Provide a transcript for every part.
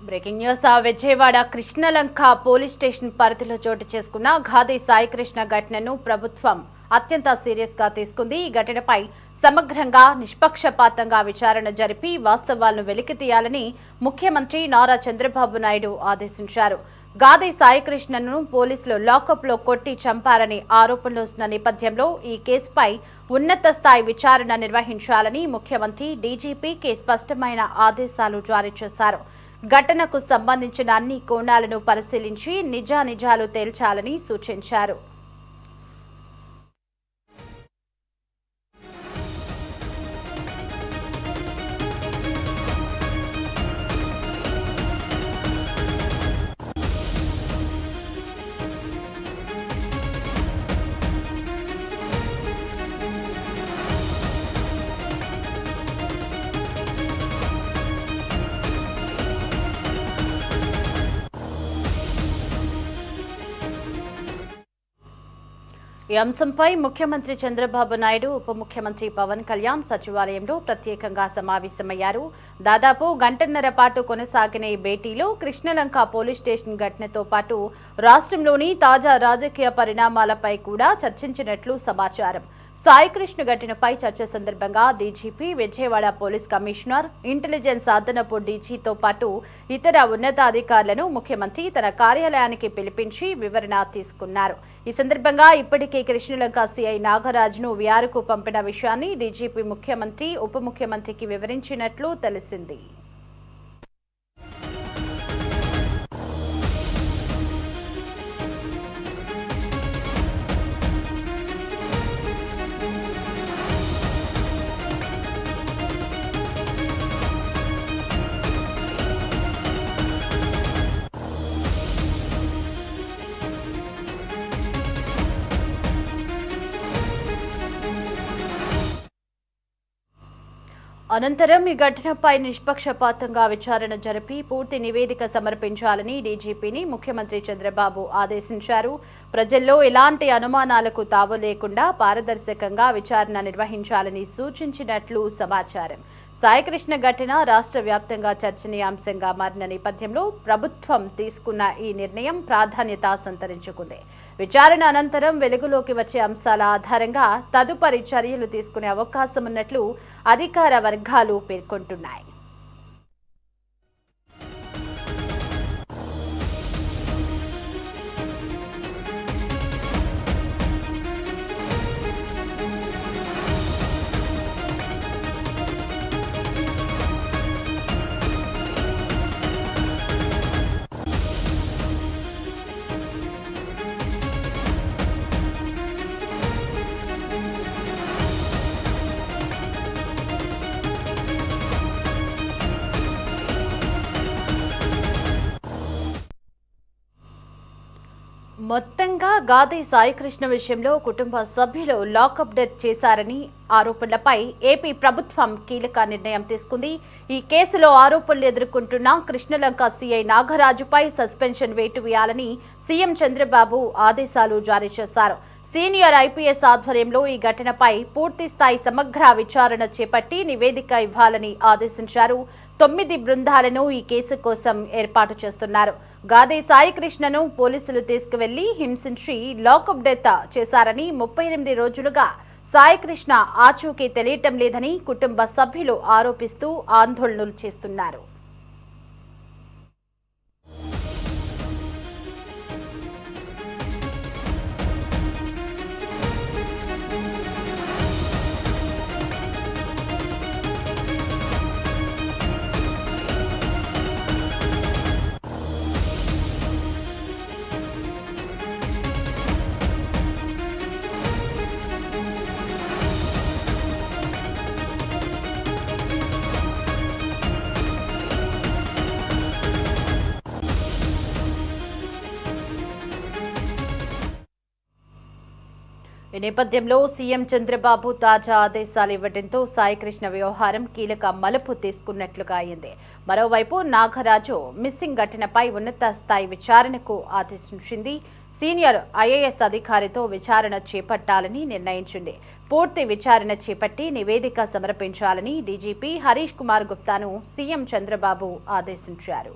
Breaking news Vijayawada Krishnalanka police station పరిధిలో చోటు చేసుకున్న ఘాది సాయికృష్ణ ఘటనను ప్రభుత్వం అత్యంత సీరియస్ గా తీసుకుంది. ఈ ఘటనపై సమగ్రంగా నిష్పక్షపాతంగా విచారణ జరిపి వాస్తవాలను వెలికితీయాలని ముఖ్యమంత్రి నారా చంద్రబాబు నాయుడు ఆదేశించారు. ఘాది సాయికృష్ణను పోలీసులు లాకప్లో కొట్టి చంపారని ఆరోపణలు వస్తున్న నేపథ్యంలో ఈ కేసుపై ఉన్నత స్థాయి విచారణ నిర్వహించాలని ముఖ్యమంత్రి డీజీపీకి స్పష్టమైన ఆదేశాలు జారీ చేశారు. ఘటనకు సంబంధించిన అన్ని కోణాలను పరిశీలించి నిజానిజాలు తేల్చాలని సూచించారు. ఈ అంశంపై ముఖ్యమంత్రి చంద్రబాబు నాయుడు, ఉప ముఖ్యమంత్రి పవన్ కళ్యాణ్ సచివాలయంలో ప్రత్యేకంగా సమావేశమయ్యారు. దాదాపు గంటన్నర పాటు కొనసాగిన ఈ భేటీలో కృష్ణలంక పోలీస్ స్టేషన్ ఘటనతో పాటు రాష్ట్రంలోని తాజా రాజకీయ పరిణామాలపై కూడా చర్చించినట్లు సమాచారం. సాయికృష్ణ ఘటనపై చర్చ సందర్భంగా DGP, Vijayawada police commissioner, intelligence అదనపు డీజీతో పాటు ఇతర ఉన్నతాధికారులను ముఖ్యమంత్రి తన కార్యాలయానికి పిలిపించి వివరణ తీసుకున్నారు. ఈ సందర్భంగా ఇప్పటికే కృష్ణలంక సీఐ నాగరాజును విఆర్కు పంపిన విషయాన్ని డీజీపీ ముఖ్యమంత్రి, ఉప ముఖ్యమంత్రికి వివరించినట్లు తెలిసింది. అనంతరం ఈ ఘటనపై నిష్పక్షపాతంగా విచారణ జరిపి పూర్తి నివేదిక సమర్పించాలని డీజీపీని ముఖ్యమంత్రి చంద్రబాబు ఆదేశించారు. ప్రజల్లో ఎలాంటి అనుమానాలకు తావు లేకుండా పారదర్శకంగా విచారణ నిర్వహించాలని సూచించినట్లు సమాచారం. సాయికృష్ణ ఘటన రాష్ట్ర వ్యాప్తంగా చర్చనీయాంశంగా మారిన నేపథ్యంలో ప్రభుత్వం తీసుకున్న ఈ నిర్ణయం ప్రాధాన్యత సంతరించుకుంది. విచారణ అనంతరం వెలుగులోకి వచ్చే అంశాల ఆధారంగా తదుపరి చర్యలు తీసుకునే అవకాశం ఉన్నట్లు అధికార వర్గాలు పేర్కొంటున్నాయి. మొత్తంగా ఘాది సాయికృష్ణ విషయంలో కుటుంబ సభ్యులు లాకప్ డెత్ చేశారని ఆరోపణలపై ఏపీ ప్రభుత్వం కీలక నిర్ణయం తీసుకుంది. ఈ కేసులో ఆరోపణలు ఎదుర్కొంటున్న కృష్ణలంక సీఐ నాగరాజుపై సస్పెన్షన్ వేటు వేయాలని సీఎం చంద్రబాబు ఆదేశాలు జారీ చేశారు. సీనియర్ ఐపీఎస్ ఆధ్వర్యంలో ఈ ఘటనపై పూర్తిస్థాయి సమగ్ర విచారణ చేపట్టి నివేదిక ఇవ్వాలని ఆదేశించారు. 9 బృందాలను ఈ కేసు కోసం ఏర్పాటు చేస్తున్నారు. ఘాది సాయికృష్ణను పోలీసులు తీసుకువెళ్లి హింసించి లాకప్ డెత్ చేశారని 38 రోజులుగా సాయికృష్ణ ఆచూకీ తెలియటం లేదని కుటుంబ సభ్యులు ఆరోపిస్తూ ఆందోళనలు చేస్తున్నారు. ఈ నేపథ్యంలో సీఎం చంద్రబాబు తాజా ఆదేశాలు ఇవ్వడంతో సాయికృష్ణ వ్యవహారం కీలక మలుపు తీసుకున్నట్లుగా అయింది. మరోవైపు నాగరాజు మిస్సింగ్ ఘటనపై ఉన్నత స్థాయి విచారణకు ఆదేశించింది. సీనియర్ ఐఏఎస్ అధికారితో విచారణ చేపట్టాలని నిర్ణయించింది. పూర్తి విచారణ చేపట్టి నివేదిక సమర్పించాలని డీజీపీ హరీష్ కుమార్ గుప్తాను సీఎం చంద్రబాబు ఆదేశించారు.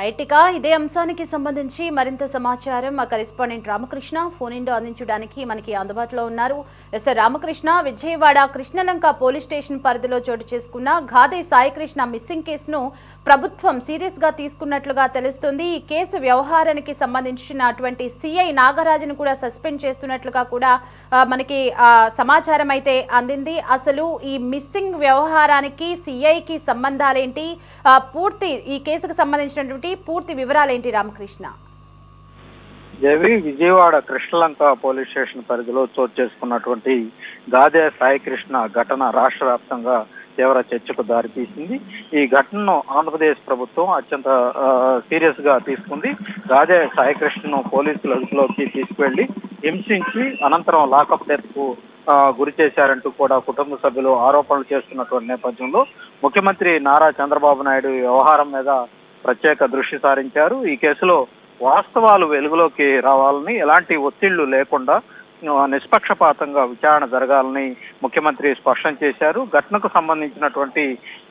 రైట్, ఇక ఇదే అంశానికి సంబంధించి మరింత సమాచారం మా కరెస్పాండెంట్ రామకృష్ణ ఫోన్ ఇన్ అందించడానికి మనకి అందుబాటులో ఉన్నారు. S Ramakrishna, Vijayawada Krishnalanka police station పరిధిలో చోటు చేసుకున్న గాదే సాయికృష్ణ మిస్సింగ్ కేసును ప్రభుత్వం సీరియస్ గా తీసుకున్నట్లుగా తెలుస్తుంది. ఈ కేసు వ్యవహారానికి సంబంధించినటువంటి సిఐ నాగరాజును కూడా సస్పెండ్ చేస్తున్నట్లుగా కూడా మనకి సమాచారం అయితే అందింది. అసలు ఈ మిస్సింగ్ వ్యవహారానికి సిఐకి సంబంధాలేంటి, పూర్తి ఈ కేసుకు సంబంధించినటువంటి పూర్తి వివరాలేంటి రామకృష్ణ? దేవి, విజయవాడ కృష్ణలంక పోలీస్ స్టేషన్ పరిధిలో చోటు చేసుకున్నటువంటి గాదే సాయికృష్ణ ఘటన రాష్ట్ర వ్యాప్తంగా తీవ్ర చర్చకు దారితీసింది. ఈ ఘటనను ఆంధ్రప్రదేశ్ ప్రభుత్వం అత్యంత సీరియస్ గా తీసుకుంది. గాదే సాయికృష్ణను పోలీసుల అదుపులోకి తీసుకువెళ్లి హింసించి అనంతరం లాకప్ డెత్ కు గురి చేశారంటూ కూడా కుటుంబ సభ్యులు ఆరోపణలు చేస్తున్నటువంటి నేపథ్యంలో ముఖ్యమంత్రి నారా చంద్రబాబు నాయుడు ఈ వ్యవహారం మీద ప్రత్యేక దృష్టి సారించారు. ఈ కేసులో వాస్తవాలు వెలుగులోకి రావాలని, ఎలాంటి ఒత్తిళ్లు లేకుండా నిష్పక్షపాతంగా విచారణ జరగాలని ముఖ్యమంత్రి స్పష్టం చేశారు. ఘటనకు సంబంధించినటువంటి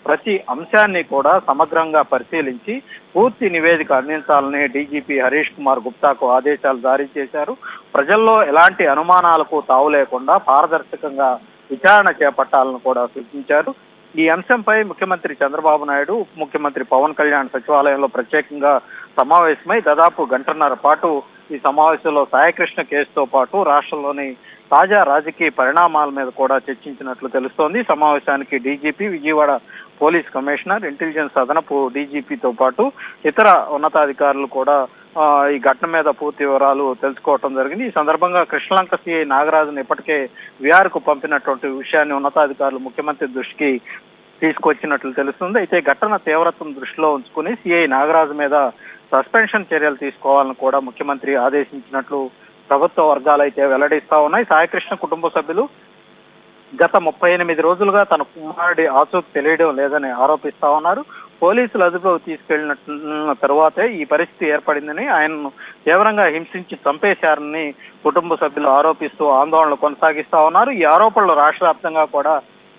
ప్రతి అంశాన్ని కూడా సమగ్రంగా పరిశీలించి పూర్తి నివేదిక అందించాలని డీజీపీ హరీష్ కుమార్ గుప్తాకు ఆదేశాలు జారీ చేశారు. ప్రజల్లో ఎలాంటి అనుమానాలకు తావు లేకుండా పారదర్శకంగా విచారణ చేపట్టాలని కూడా సూచించారు. ఈ అంశంపై ముఖ్యమంత్రి చంద్రబాబు నాయుడు, ఉప ముఖ్యమంత్రి పవన్ కళ్యాణ్ సచివాలయంలో ప్రత్యేకంగా సమావేశమై దాదాపు గంటన్నర పాటు ఈ సమావేశంలో సాయికృష్ణ కేసుతో పాటు రాష్ట్రంలోని తాజా రాజకీయ పరిణామాల మీద కూడా చర్చించినట్లు తెలుస్తోంది. సమావేశానికి DGP, Vijayawada police commissioner, intelligence అదనపు డీజీపీతో పాటు ఇతర ఉన్నతాధికారులు కూడా ఈ ఘటన మీద పూర్తి వివరాలు తెలుసుకోవటం జరిగింది. ఈ సందర్భంగా కృష్ణలంక సిఐ నాగరాజును ఇప్పటికే విఆర్కు పంపినటువంటి విషయాన్ని ఉన్నతాధికారులు ముఖ్యమంత్రి దృష్టికి తీసుకొచ్చినట్లు తెలుస్తుంది. అయితే ఘటన తీవ్రతను దృష్టిలో ఉంచుకుని సిఐ నాగరాజు మీద సస్పెన్షన్ చర్యలు తీసుకోవాలని కూడా ముఖ్యమంత్రి ఆదేశించినట్లు ప్రభుత్వ వర్గాలు అయితే వెల్లడిస్తా ఉన్నాయి. సాయికృష్ణ కుటుంబ సభ్యులు గత 38 రోజులుగా తన కుమారుడి ఆచూకీ తెలియడం లేదని ఆరోపిస్తా ఉన్నారు. పోలీసులు అదుపులోకి తీసుకెళ్లిన తరువాతే ఈ పరిస్థితి ఏర్పడిందని, ఆయనను తీవ్రంగా హింసించి చంపేశారని కుటుంబ సభ్యులు ఆరోపిస్తూ ఆందోళనలు కొనసాగిస్తా ఉన్నారు. ఈ ఆరోపణలు రాష్ట్ర వ్యాప్తంగా కూడా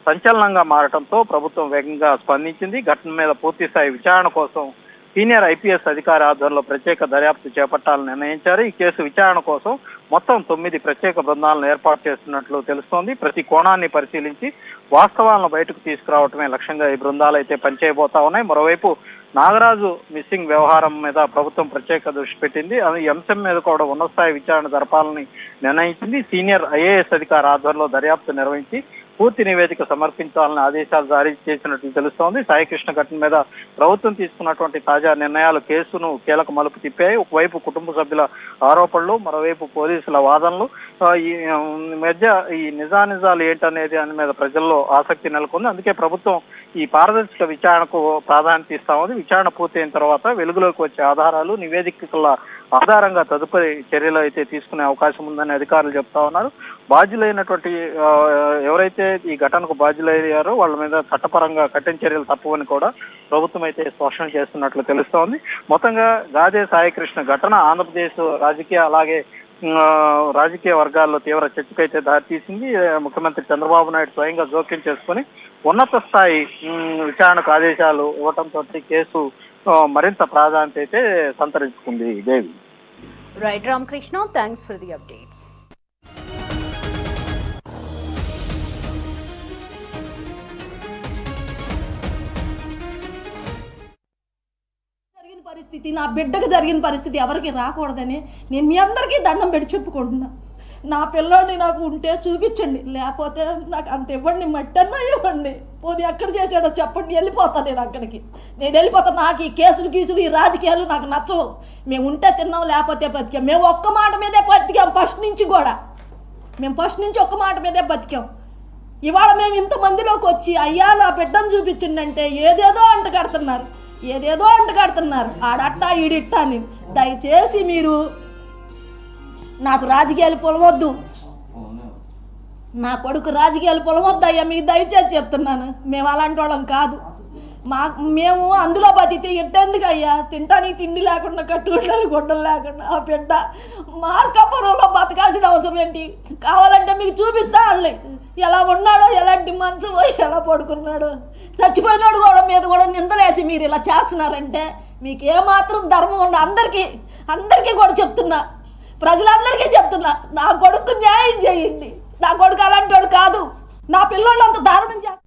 సంచలనంగా మారడంతో ప్రభుత్వం వేగంగా స్పందించింది. ఘటన మీద పూర్తి స్థాయి విచారణ కోసం సీనియర్ ఐపీఎస్ అధికారి ఆధ్వర్యంలో ప్రత్యేక దర్యాప్తు చేపట్టాలని నిర్ణయించారు. ఈ కేసు విచారణ కోసం మొత్తం 9 ప్రత్యేక బృందాలను ఏర్పాటు చేస్తున్నట్లు తెలుస్తోంది. ప్రతి కోణాన్ని పరిశీలించి వాస్తవాలను బయటకు తీసుకురావటమే లక్ష్యంగా ఈ బృందాలు అయితే పనిచేయబోతా ఉన్నాయి. మరోవైపు నాగరాజు మిస్సింగ్ వ్యవహారం మీద ప్రభుత్వం ప్రత్యేక దృష్టి పెట్టింది. ఈ అంశం మీద కూడా ఉన్నతస్థాయి విచారణ జరపాలని నిర్ణయించింది. సీనియర్ ఐఏఎస్ అధికారి ఆధ్వర్యంలో దర్యాప్తు నిర్వహించి పూర్తి నివేదిక సమర్పించాలని ఆదేశాలు జారీ చేసినట్లు తెలుస్తోంది. సాయికృష్ణ ఘటన మీద ప్రభుత్వం తీసుకున్నటువంటి తాజా నిర్ణయాలు కేసును కీలక మలుపు తిప్పాయి. ఒకవైపు కుటుంబ సభ్యుల ఆరోపణలు, మరోవైపు పోలీసుల వాదనలు, ఈ మధ్య ఈ నిజానిజాలు ఏంటనేది దాని మీద ప్రజల్లో ఆసక్తి నెలకొంది. అందుకే ప్రభుత్వం ఈ పారదర్శక విచారణకు ప్రాధాన్యత ఇస్తా ఉంది. విచారణ పూర్తయిన తర్వాత వెలుగులోకి వచ్చే ఆధారాలు, నివేదికల ఆధారంగా తదుపరి చర్యలు అయితే తీసుకునే అవకాశం ఉందని అధికారులు చెప్తా ఉన్నారు. బాధ్యులైనటువంటి ఎవరైతే ఈ ఘటనకు బాధ్యులయ్యారో వాళ్ళ మీద చట్టపరంగా కఠిన చర్యలు తప్పవని కూడా ప్రభుత్వం అయితే స్పష్టం చేస్తున్నట్లు తెలుస్తోంది. మొత్తంగా గాదే సాయికృష్ణ ఘటన ఆంధ్రప్రదేశ్ అలాగే రాజకీయ వర్గాల్లో తీవ్ర చర్చకైతే దారితీసింది. ముఖ్యమంత్రి చంద్రబాబు నాయుడు స్వయంగా జోక్యం చేసుకుని ఉన్నత స్థాయి విచారణకు ఆదేశాలు ఇవ్వడంతో కేసు మరింత ప్రాధాన్యత అయితే సంతరించుకుంది. Devi. Right Ramakrishna, thanks for the updates. పరిస్థితి, నా బిడ్డకు జరిగిన పరిస్థితి ఎవరికి రాకూడదని నేను మీ అందరికీ దండం పెట్టి చెప్పుకుంటున్నా. నా పిల్లోడిని నాకు ఉంటే చూపించండి, లేకపోతే నాకు అంత ఇవ్వండి, మట్టన్నా ఇవ్వండి. పోనీ ఎక్కడ చేసాడో చెప్పండి, వెళ్ళిపోతాను నేను అక్కడికి. నేను వెళ్ళిపోతాను. నాకు ఈ కేసులు ఈ రాజకీయాలు నాకు నచ్చవు. మేము ఉంటే తిన్నాం, లేకపోతే బతికాం. మేము ఒక్క మాట మీదే బతికాం ఫస్ట్ నుంచి కూడా. మేము ఫస్ట్ నుంచి ఒక్క మాట మీదే బతికాం. ఇవాళ మేము ఇంతమందిలోకి వచ్చి అయ్యా నా బిడ్డను చూపించిండంటే ఏదేదో అంటగడుతున్నారు. ఆడట్టా ఈడిట్టా అని. దయచేసి మీరు నాకు రాజకీయాలు పొలవద్దు, నా కొడుకు రాజకీయాలు పొలవద్దు అయ్యా, మీకు దయచేసి చెప్తున్నాను. మేము అలాంటి వాళ్ళం కాదు. మేము అందులో బతికితే ఎట్టేందుకు అయ్యా? తింటానికి తిండి లేకుండా, కట్టుకుంటానికి గుడ్డలు లేకుండా ఆ బిడ్డ మార్కాపురంలో బతకాల్సిన అవసరం ఏంటి? కావాలంటే మీకు చూపిస్తా వాళ్ళని ఎలా ఉన్నాడో, ఎలాంటి మంచం పోయి ఎలా పడుకున్నాడు, చచ్చిపోయినాడు కూడా మీద కూడా నిందలేసి మీరు ఇలా చేస్తున్నారంటే మీకు ఏమాత్రం ధర్మం ఉన్న అందరికీ కూడా చెప్తున్నా, ప్రజలందరికీ చెప్తున్నా, నా కొడుకు న్యాయం చేయండి. నా కొడుకు అలాంటి వాడు కాదు, నా పిల్లోళ్ళు అంత దారుణం చేస్తారు.